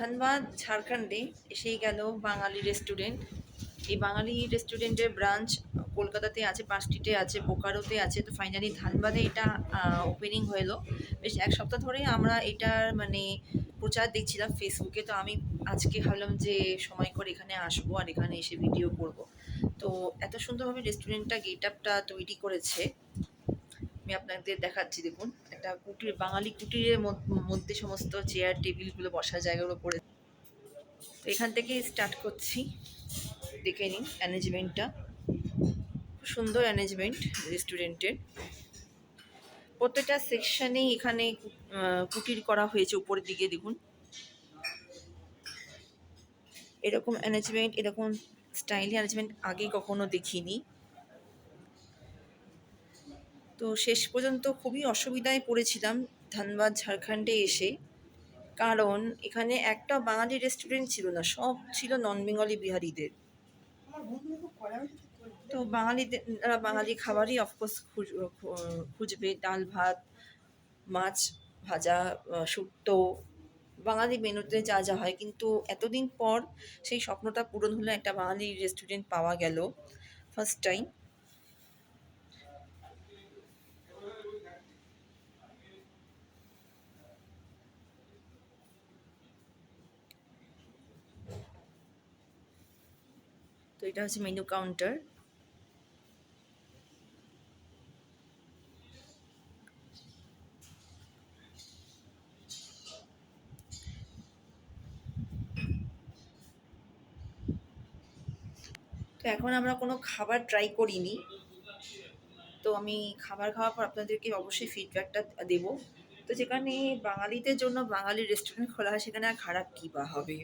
ধানবাদ ঝাড়খণ্ডে এসেই গেল বাঙালি রেস্টুরেন্ট। এই বাঙালি রেস্টুরেন্টের ব্রাঞ্চ কলকাতাতে আছে, পাঁচটিতে আছে, বোকারোতে আছে। তো ফাইনালি ধানবাদে এটা ওপেনিং হলো। বেশ এক সপ্তাহ ধরে আমরা এটার মানে প্রচার দেখছিলাম ফেসবুকে। তো আমি আজকে ভাবলাম যে সময় করে এখানে আসবো আর এখানে এসে ভিডিও করব। তো এত সুন্দরভাবে রেস্টুরেন্টটা গেট আপটা তৈরি করেছে, আমি আপনাদের দেখাচ্ছি। দেখুন, একটা কুটির, বাঙালি কুটিরের মধ্যে সমস্ত চেয়ার টেবিলগুলো, বসার জায়গাগুলো করে। তো এখান থেকে স্টার্ট করছি, দেখে নিন অ্যারেঞ্জমেন্টটা। খুব সুন্দর অ্যারেঞ্জমেন্ট রেস্টুরেন্টের। প্রত্যেকটা সেকশনেই এখানে কুটির করা হয়েছে। উপরের দিকে দেখুন, এরকম অ্যারেঞ্জমেন্ট, এরকম স্টাইলি অ্যারেঞ্জমেন্ট আগে কখনো দেখিনি। তো শেষ পর্যন্ত খুবই অসুবিধায় পড়েছিলাম ধানবাদ ঝাড়খণ্ডে এসে, কারণ এখানে একটা বাঙালি রেস্টুরেন্ট ছিল না, সব ছিল নন বেঙ্গলি বিহারিদের। তো বাঙালিদের বাঙালি খাবারই অফকোর্স খুঁজবে, ডাল ভাত, মাছ ভাজা, শুক্তো, বাঙালি মেনুতে যা যা হয়। কিন্তু এতদিন পর সেই স্বপ্নটা পূরণ হলো, একটা বাঙালি রেস্টুরেন্ট পাওয়া গেল ফার্স্ট টাইম। তো এটা হচ্ছে মেনু কাউন্টার। তো এখন আমরা কোনো খাবার ট্রাই করিনি, তো আমি খাবার খাওয়ার পর আপনাদেরকে অবশ্যই ফিডব্যাকটা দেবো। তো যেখানে বাঙালিদের জন্য বাঙালি রেস্টুরেন্ট খোলা হয়, সেখানে আর খারাপ কী বা হবে।